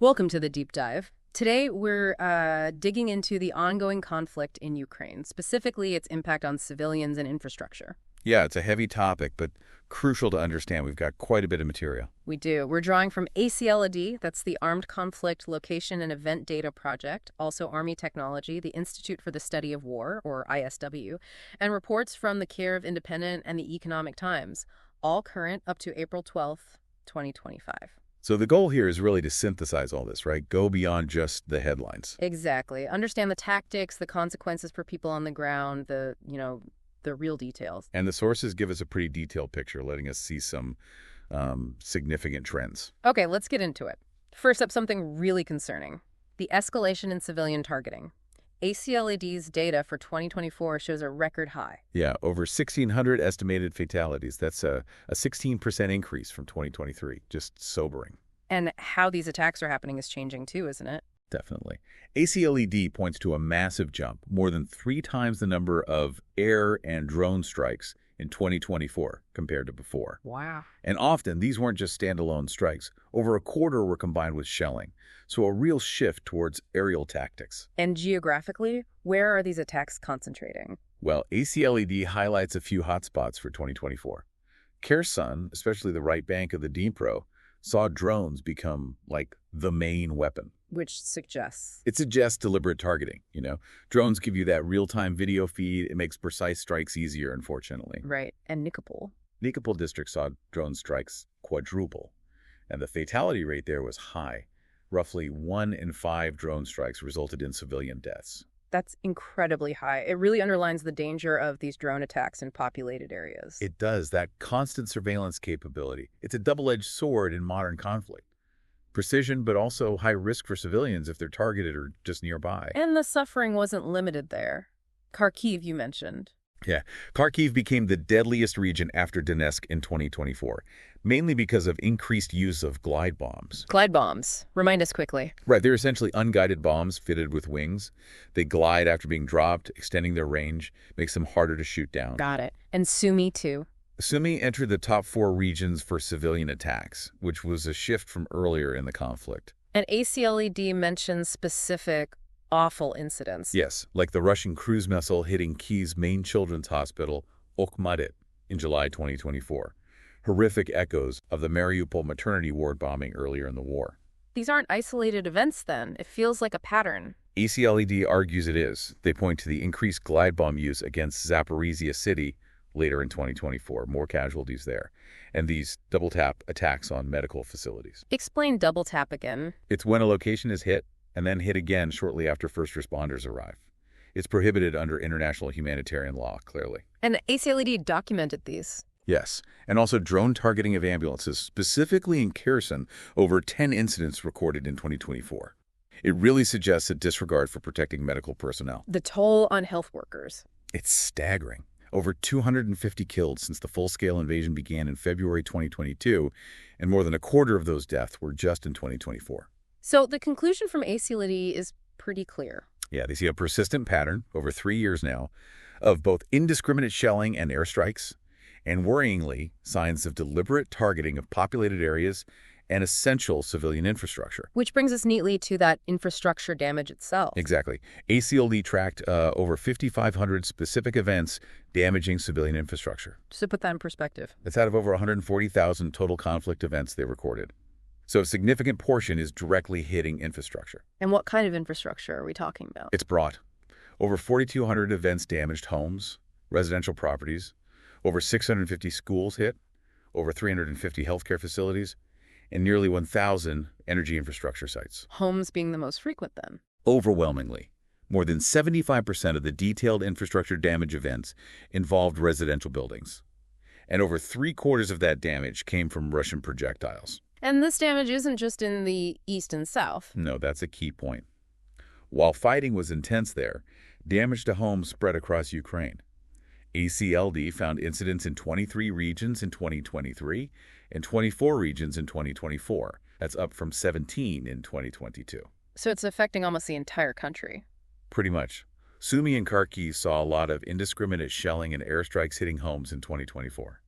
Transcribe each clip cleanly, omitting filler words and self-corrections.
Welcome to the deep dive. Today, we're digging into the ongoing conflict in Ukraine, specifically its impact on civilians and infrastructure. Yeah, it's a heavy topic, but crucial to understand. We've got quite a bit of material. We do. We're drawing from ACLAD, that's the Armed Conflict Location and Event Data Project, also Army Technology, the Institute for the Study of War, or ISW, and reports from the Kiev Independent and the Economic Times, all current up to April 12th, 2025. So the goal here is really to synthesize all this, right? Go beyond just the headlines. Exactly. Understand the tactics, the consequences for people on the ground, the real details. And the sources give us a pretty detailed picture, letting us see some significant trends. Okay, let's get into it. First up, something really concerning. The escalation in civilian targeting. ACLAD's data for 2024 shows a record high. Yeah, over 1,600 estimated fatalities. That's a 16% increase from 2023. Just sobering. And how these attacks are happening is changing too, isn't it? Definitely. ACLED points to a massive jump, more than 3 times the number of air and drone strikes in 2024 compared to before. Wow. And often, these weren't just standalone strikes. Over a quarter were combined with shelling. So a real shift towards aerial tactics. And geographically, where are these attacks concentrating? Well, ACLED highlights a few hotspots for 2024. Kherson, especially the right bank of the Dnipro, saw drones become like the main weapon. Which suggests? It suggests deliberate targeting, Drones give you that real-time video feed. It makes precise strikes easier, unfortunately. Right. And Nikopol? Nikopol district saw drone strikes quadruple. And the fatality rate there was high. Roughly 1 in 5 drone strikes resulted in civilian deaths. That's incredibly high. It really underlines the danger of these drone attacks in populated areas. It does. That constant surveillance capability. It's a double-edged sword in modern conflict. Precision, but also high risk for civilians if they're targeted or just nearby. And the suffering wasn't limited there. Kharkiv, you mentioned. Yeah. Kharkiv became the deadliest region after Donetsk in 2024, mainly because of increased use of glide bombs. Glide bombs. Remind us quickly. Right. They're essentially unguided bombs fitted with wings. They glide after being dropped, extending their range, makes them harder to shoot down. Got it. And Sumy, too. Sumy entered the top 4 regions for civilian attacks, which was a shift from earlier in the conflict. And ACLED mentions specific awful incidents. Yes, like the Russian cruise missile hitting Kiev's main children's hospital, Okhmudit, in July 2024. Horrific echoes of the Mariupol maternity ward bombing earlier in the war. These aren't isolated events, then. It feels like a pattern. ACLED argues it is. They point to the increased glide bomb use against Zaporizhia City later in 2024, more casualties there, and these double-tap attacks on medical facilities. Explain double-tap again. It's when a location is hit and then hit again shortly after first responders arrive. It's prohibited under international humanitarian law, clearly. And ACLED documented these. Yes, and also drone targeting of ambulances, specifically in Kherson, over 10 incidents recorded in 2024. It really suggests a disregard for protecting medical personnel. The toll on health workers. It's staggering. Over 250 killed since the full-scale invasion began in February 2022, and more than a quarter of those deaths were just in 2024. So the conclusion from ACLED is pretty clear. Yeah, they see a persistent pattern over 3 years now of both indiscriminate shelling and airstrikes, and worryingly, signs of deliberate targeting of populated areas and essential civilian infrastructure. Which brings us neatly to that infrastructure damage itself. Exactly. ACLD tracked over 5,500 specific events damaging civilian infrastructure. Just to put that in perspective. That's out of over 140,000 total conflict events they recorded. So a significant portion is directly hitting infrastructure. And what kind of infrastructure are we talking about? It's broad. Over 4,200 events damaged homes, residential properties, over 650 schools hit, over 350 healthcare facilities, and nearly 1,000 energy infrastructure sites. Homes being the most frequent, then? Overwhelmingly. More than 75% of the detailed infrastructure damage events involved residential buildings. And over 3/4 of that damage came from Russian projectiles. And this damage isn't just in the east and south. No, that's a key point. While fighting was intense there, damage to homes spread across Ukraine. ACLD found incidents in 23 regions in 2023 and 24 regions in 2024. That's up from 17 in 2022. So it's affecting almost the entire country. Pretty much. Sumy and Kharkiv saw a lot of indiscriminate shelling and airstrikes hitting homes in 2024.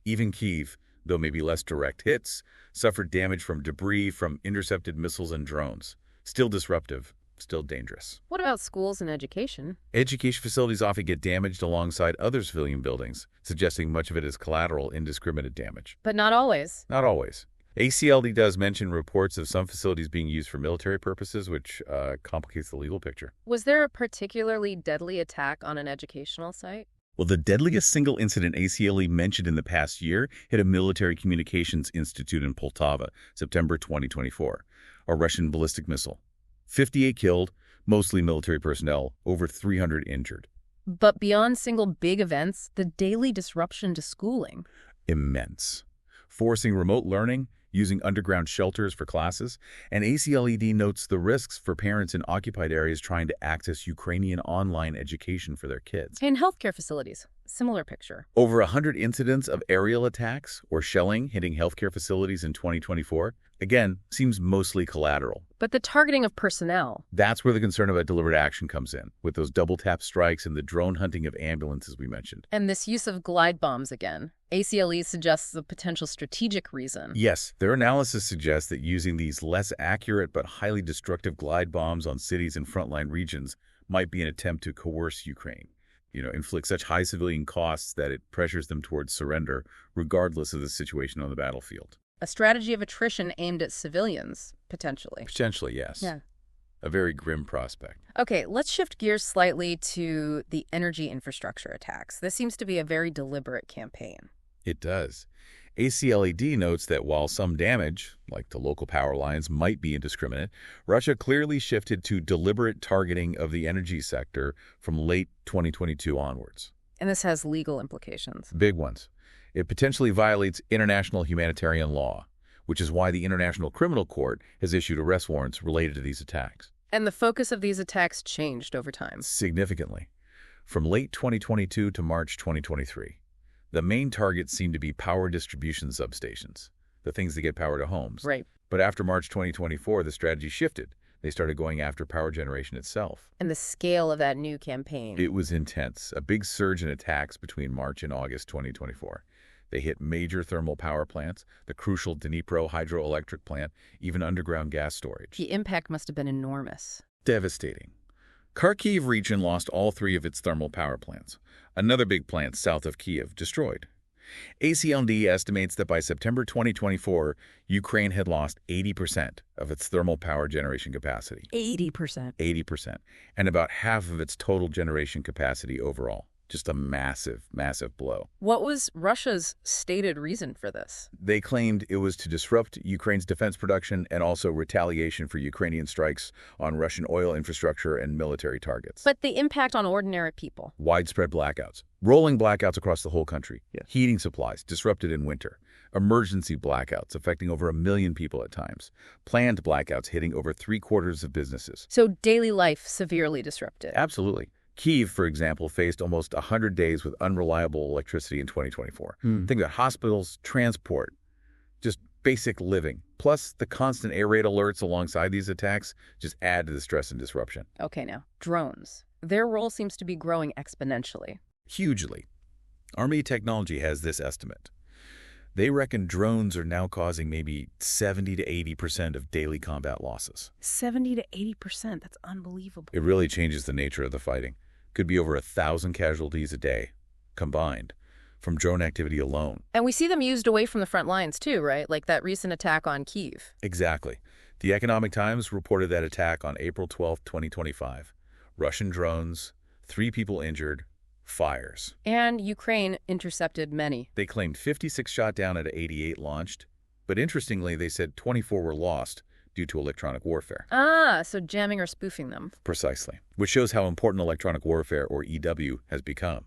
Even Kyiv, though maybe less direct hits, suffered damage from debris from intercepted missiles and drones. Still disruptive, still dangerous. What about schools and education? Education facilities often get damaged alongside other civilian buildings, suggesting much of it is collateral, indiscriminate damage. But not always. Not always. ACLD does mention reports of some facilities being used for military purposes, which complicates the legal picture. Was there a particularly deadly attack on an educational site? Well, the deadliest single incident ACLE mentioned in the past year hit a military communications institute in Poltava, September 2024, a Russian ballistic missile. 58 killed, mostly military personnel, over 300 injured. But beyond single big events, the daily disruption to schooling. Immense. Forcing remote learning, using underground shelters for classes, and ACLED notes the risks for parents in occupied areas trying to access Ukrainian online education for their kids. In healthcare facilities, similar picture. Over 100 incidents of aerial attacks or shelling hitting healthcare facilities in 2024, again, seems mostly collateral. But the targeting of personnel. That's where the concern about deliberate action comes in, with those double-tap strikes and the drone hunting of ambulances we mentioned. And this use of glide bombs again. ACLE suggests a potential strategic reason. Yes, their analysis suggests that using these less accurate but highly destructive glide bombs on cities in frontline regions might be an attempt to coerce Ukraine. Inflict such high civilian costs that it pressures them towards surrender, regardless of the situation on the battlefield. A strategy of attrition aimed at civilians, potentially. Potentially, yes. Yeah. A very grim prospect. Okay, let's shift gears slightly to the energy infrastructure attacks. This seems to be a very deliberate campaign. It does. ACLED notes that while some damage, like the local power lines, might be indiscriminate, Russia clearly shifted to deliberate targeting of the energy sector from late 2022 onwards. And this has legal implications. Big ones. It potentially violates international humanitarian law, which is why the International Criminal Court has issued arrest warrants related to these attacks. And the focus of these attacks changed over time. Significantly. From late 2022 to March 2023. The main targets seem to be power distribution substations, the things that get power to homes. Right. But after March 2024, the strategy shifted. They started going after power generation itself. And the scale of that new campaign. It was intense, a big surge in attacks between March and August 2024. They hit major thermal power plants, the crucial Dnipro hydroelectric plant, even underground gas storage. The impact must have been enormous. Devastating. Kharkiv region lost all 3 of its thermal power plants. Another big plant south of Kiev destroyed. ACLD estimates that by September 2024, Ukraine had lost 80% of its thermal power generation capacity. 80%. 80%. And about half of its total generation capacity overall. Just a massive, massive blow. What was Russia's stated reason for this? They claimed it was to disrupt Ukraine's defense production and also retaliation for Ukrainian strikes on Russian oil infrastructure and military targets. But the impact on ordinary people. Widespread blackouts. Rolling blackouts across the whole country. Yeah. Heating supplies disrupted in winter. Emergency blackouts affecting over 1 million people at times. Planned blackouts hitting over 3/4 of businesses. So daily life severely disrupted. Absolutely. Kyiv, for example, faced almost 100 days with unreliable electricity in 2024. Think about hospitals, transport, just basic living. Plus, the constant air raid alerts alongside these attacks just add to the stress and disruption. Okay, now, drones. Their role seems to be growing exponentially. Hugely. Army Technology has this estimate. They reckon drones are now causing maybe 70 to 80% of daily combat losses. 70 to 80%, that's unbelievable. It really changes the nature of the fighting. Could be over 1,000 casualties a day, combined, from drone activity alone. And we see them used away from the front lines too, right? Like that recent attack on Kyiv. Exactly. The Economic Times reported that attack on April 12, 2025. Russian drones, 3 people injured, fires. And Ukraine intercepted many. They claimed 56 shot down at 88 launched, but interestingly, they said 24 were lost due to electronic warfare. Ah, so jamming or spoofing them. Precisely, which shows how important electronic warfare, or EW, has become.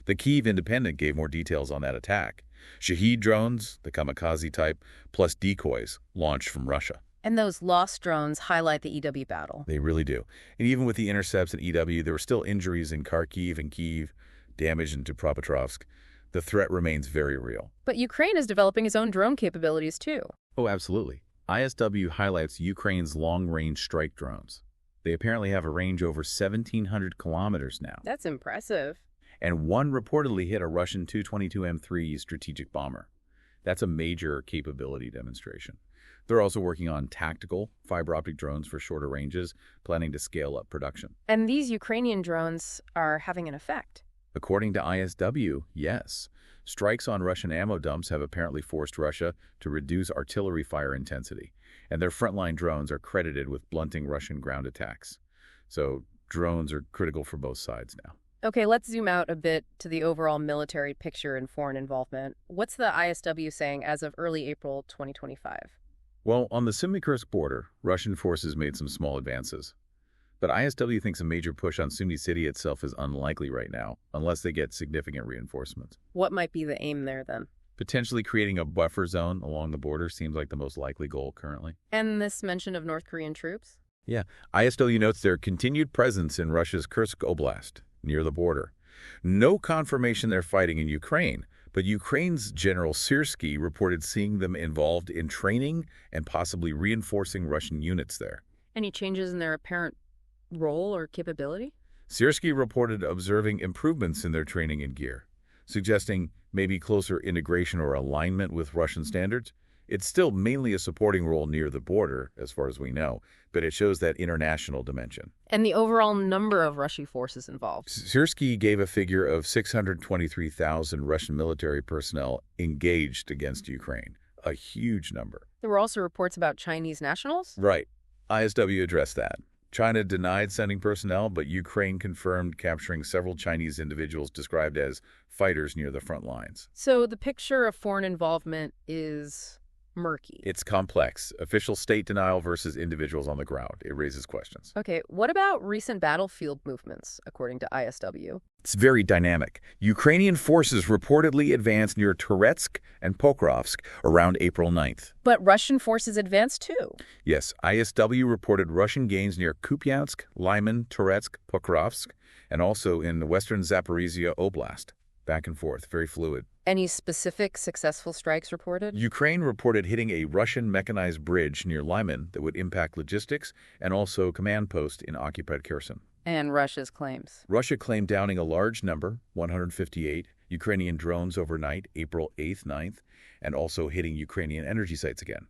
The Kyiv Independent gave more details on that attack. Shahed drones, the kamikaze type, plus decoys, launched from Russia. And those lost drones highlight the EW battle. They really do. And even with the intercepts at EW, there were still injuries in Kharkiv and Kyiv, damage in Dnipropetrovsk. The threat remains very real. But Ukraine is developing its own drone capabilities too. Oh, absolutely. ISW highlights Ukraine's long-range strike drones. They apparently have a range over 1,700 kilometers now. That's impressive. And one reportedly hit a Russian Tu-22M3 strategic bomber. That's a major capability demonstration. They're also working on tactical fiber optic drones for shorter ranges, planning to scale up production. And these Ukrainian drones are having an effect. According to ISW, yes. Strikes on Russian ammo dumps have apparently forced Russia to reduce artillery fire intensity, and their frontline drones are credited with blunting Russian ground attacks. So drones are critical for both sides now. Okay, let's zoom out a bit to the overall military picture and foreign involvement. What's the ISW saying as of early April 2025? Well, on the Sumy-Kursk border, Russian forces made some small advances. But ISW thinks a major push on Sumy City itself is unlikely right now, unless they get significant reinforcements. What might be the aim there, then? Potentially creating a buffer zone along the border seems like the most likely goal currently. And this mention of North Korean troops? Yeah, ISW notes their continued presence in Russia's Kursk Oblast, near the border. No confirmation they're fighting in Ukraine, but Ukraine's General Syrskyi reported seeing them involved in training and possibly reinforcing Russian units there. Any changes in their apparent role or capability? Syrskyi reported observing improvements in their training and gear, suggesting maybe closer integration or alignment with Russian standards. It's still mainly a supporting role near the border, as far as we know, but it shows that international dimension. And the overall number of Russian forces involved? Syrskyi gave a figure of 623,000 Russian military personnel engaged against Ukraine, a huge number. There were also reports about Chinese nationals? Right. ISW addressed that. China denied sending personnel, but Ukraine confirmed capturing several Chinese individuals described as fighters near the front lines. So the picture of foreign involvement is murky. It's complex. Official state denial versus individuals on the ground. It raises questions. Okay, what about recent battlefield movements, according to ISW? It's very dynamic. Ukrainian forces reportedly advanced near Toretsk and Pokrovsk around April 9th. But Russian forces advanced too. Yes, ISW reported Russian gains near Kupiansk, Lyman, Toretsk, Pokrovsk, and also in the western Zaporizhia Oblast. Back and forth, very fluid. Any specific successful strikes reported? Ukraine reported hitting a Russian mechanized bridge near Lyman that would impact logistics and also command post in occupied Kherson. And Russia's claims? Russia claimed downing a large number, 158, Ukrainian drones overnight, April 8th, 9th, and also hitting Ukrainian energy sites again.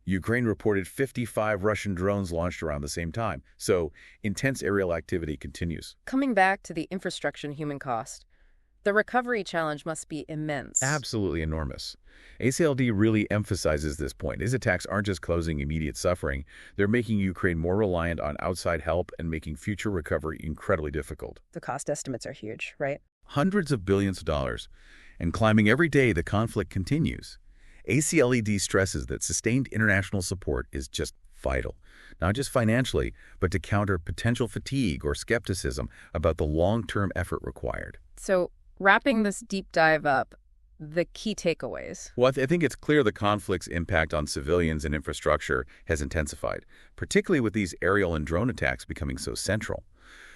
Ukraine reported 55 Russian drones launched around the same time, so intense aerial activity continues. Coming back to the infrastructure and human cost, the recovery challenge must be immense. Absolutely enormous. ACLD really emphasizes this point. These attacks aren't just causing immediate suffering. They're making Ukraine more reliant on outside help and making future recovery incredibly difficult. The cost estimates are huge, right? Hundreds of billions of dollars. And climbing every day, the conflict continues. ACLED stresses that sustained international support is just vital, not just financially, but to counter potential fatigue or skepticism about the long-term effort required. So, wrapping this deep dive up, the key takeaways. Well, I think it's clear the conflict's impact on civilians and infrastructure has intensified, particularly with these aerial and drone attacks becoming so central.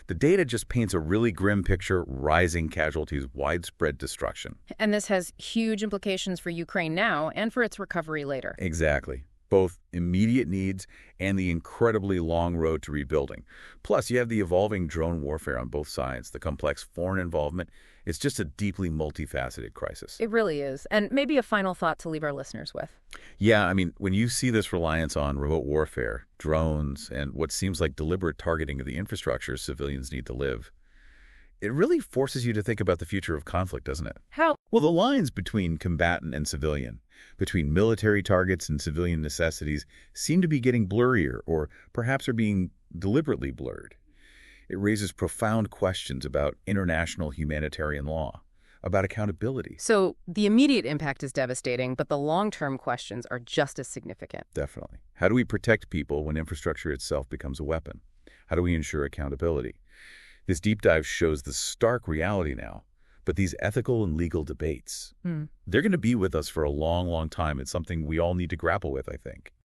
The data just paints a really grim picture: rising casualties, widespread destruction. And this has huge implications for Ukraine now and for its recovery later. Exactly. Both immediate needs and the incredibly long road to rebuilding. Plus, you have the evolving drone warfare on both sides, the complex foreign involvement. It's just a deeply multifaceted crisis. It really is. And maybe a final thought to leave our listeners with. Yeah, I mean, when you see this reliance on remote warfare, drones, and what seems like deliberate targeting of the infrastructure civilians need to live, it really forces you to think about the future of conflict, doesn't it? How? Well, the lines between combatant and civilian, between military targets and civilian necessities, seem to be getting blurrier, or perhaps are being deliberately blurred. It raises profound questions about international humanitarian law, about accountability. So the immediate impact is devastating, but the long-term questions are just as significant. Definitely. How do we protect people when infrastructure itself becomes a weapon? How do we ensure accountability? This deep dive shows the stark reality now, but these ethical and legal debates, they're going to be with us for a long, long time. It's something we all need to grapple with, I think.